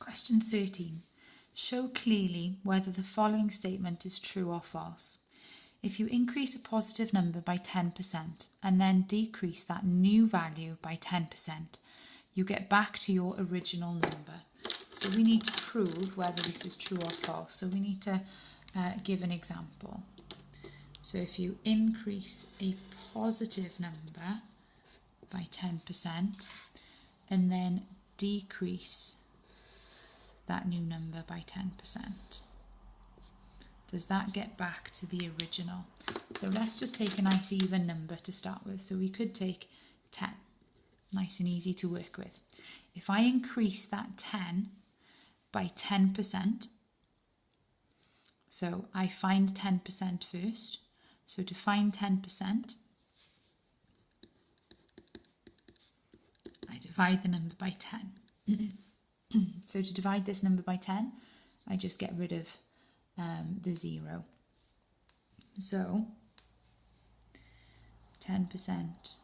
Question 13. Show clearly whether the following statement is true or false. If you increase a positive number by 10% and then decrease that new value by 10%, you get back to your original number. So we need to prove whether this is true or false. So we need to give an example. So if you increase a positive number by 10% and then decrease that new number by 10%, does that get back to the original? So let's just take a nice even number to start with. So we could take 10, nice and easy to work with. If I increase that 10 by 10%, so I find 10% first. So to find 10%, I divide the number by 10. So to divide this number by 10, I just get rid of the 0. So 10%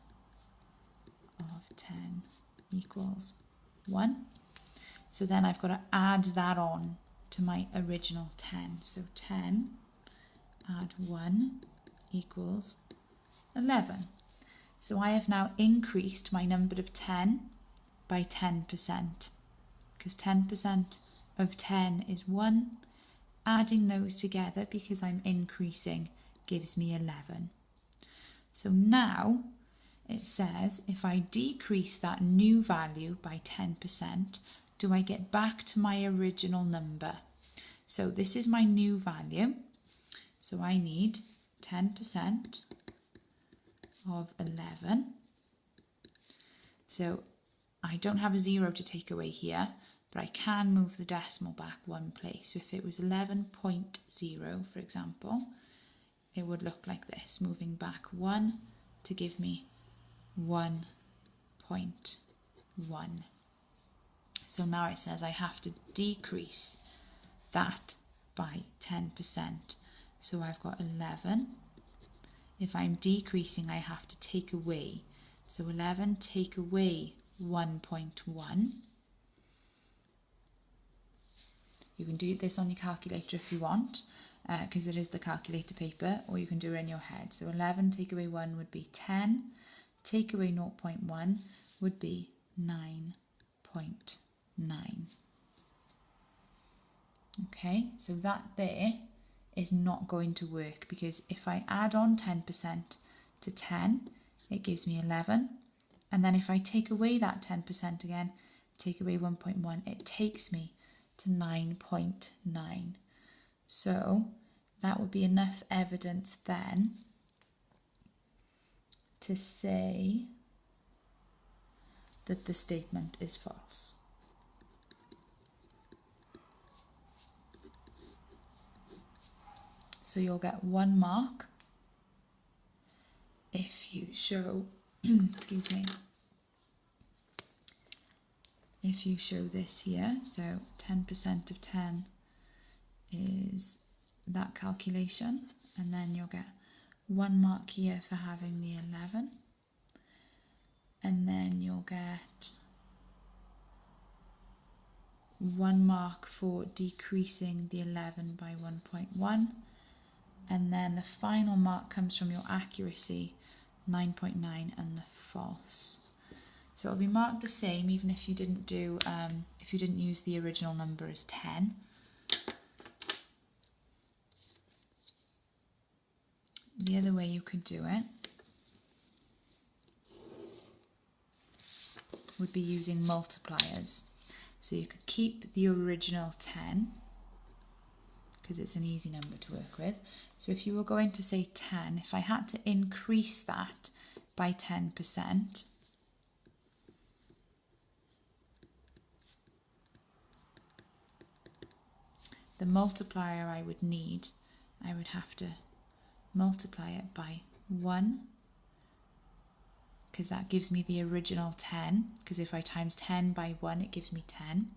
of 10 equals 1. So then I've got to add that on to my original 10. So 10 add 1 equals 11. So I have now increased my number of 10 by 10%, because 10% of 10 is 1. Adding those together, because I'm increasing, gives me 11. So now it says if I decrease that new value by 10%, do I get back to my original number? So this is my new value. So I need 10% of 11. So I don't have a 0 to take away here, but I can move the decimal back one place. So if it was 11.0, for example, it would look like this, moving back 1 to give me 1.1. So now it says I have to decrease that by 10%. So I've got 11. If I'm decreasing, I have to take away. So 11 take away 1.1. You can do this on your calculator if you want, because it is the calculator paper, or you can do it in your head. So 11 take away 1 would be 10. Take away 0.1 would be 9.9. Okay, so that there is not going to work, because if I add on 10% to 10, it gives me 11. And then if I take away that 10% again, take away 1.1, it takes me to 9.9. So that would be enough evidence then to say that the statement is false. So you'll get 1 mark if you show, excuse me, if you show this here. So 10% of 10 is that calculation, and then you'll get 1 mark here for having the 11, and then you'll get 1 mark for decreasing the 11 by 1.1, and then the final mark comes from your accuracy, 9.9, and the false. So it'll be marked the same even if you didn't do, if you didn't use the original number as 10. The other way you could do it would be using multipliers. So you could keep the original 10, because it's an easy number to work with. So if you were going to say 10, if I had to increase that by 10%, the multiplier I would need, I would have to multiply it by 1, because that gives me the original 10, because if I times 10 by 1, it gives me 10.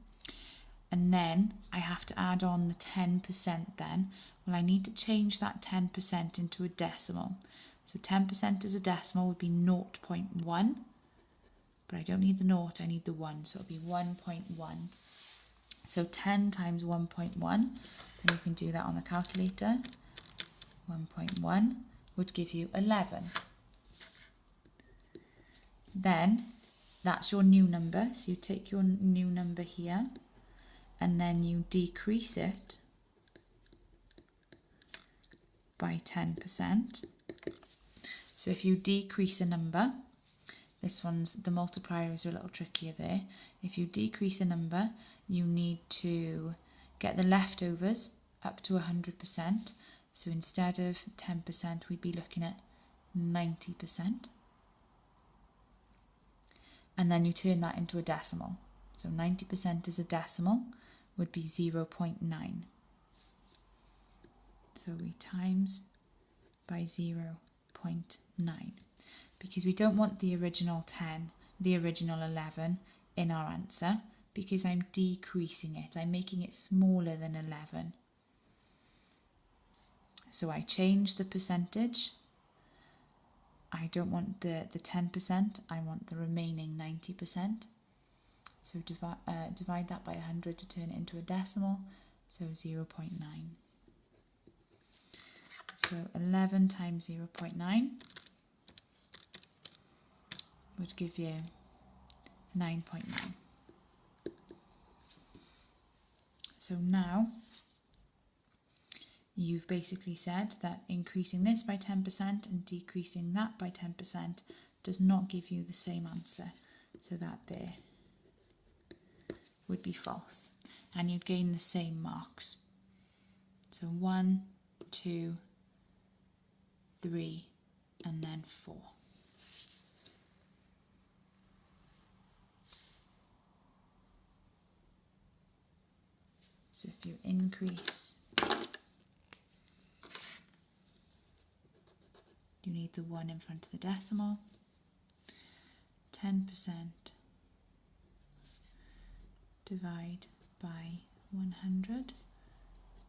And then I have to add on the 10% then. Well, I need to change that 10% into a decimal. So 10% as a decimal would be 0.1, but I don't need the 0, I need the 1, so it'll be 1.1. So 10 times 1.1, and you can do that on the calculator, 1.1 would give you 11. Then that's your new number, so you take your new number here and then you decrease it by 10%. So if you decrease a number, this one's, the multiplier is a little trickier there. If you decrease a number, you need to get the leftovers up to 100%. So instead of 10%, we'd be looking at 90%. And then you turn that into a decimal. So 90% as a decimal would be 0.9. So we times by 0.9. Because we don't want the original 10, the original 11 in our answer, because I'm decreasing it. I'm making it smaller than 11. So I change the percentage. I don't want the 10%, I want the remaining 90%. So divide that by 100 to turn it into a decimal, so 0.9. So 11 times 0.9 would give you 9.9. So now you've basically said that increasing this by 10% and decreasing that by 10% does not give you the same answer. So that there would be false. And you'd gain the same marks. So 1, 2, 3, and then 4. So if you increase, you need the 1 in front of the decimal. 10% divide by 100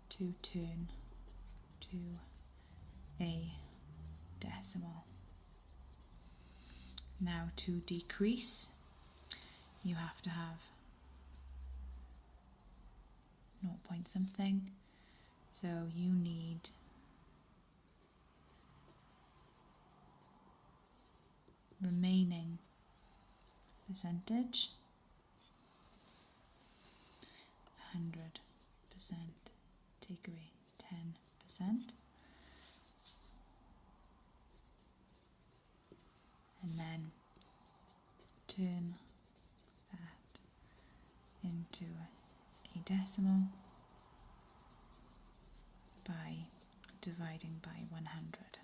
to turn to a decimal. Now to decrease, you have to have 0 point something. So you need remaining percentage, 100%, take away 10%, and then turn that into a decimal by dividing by 100.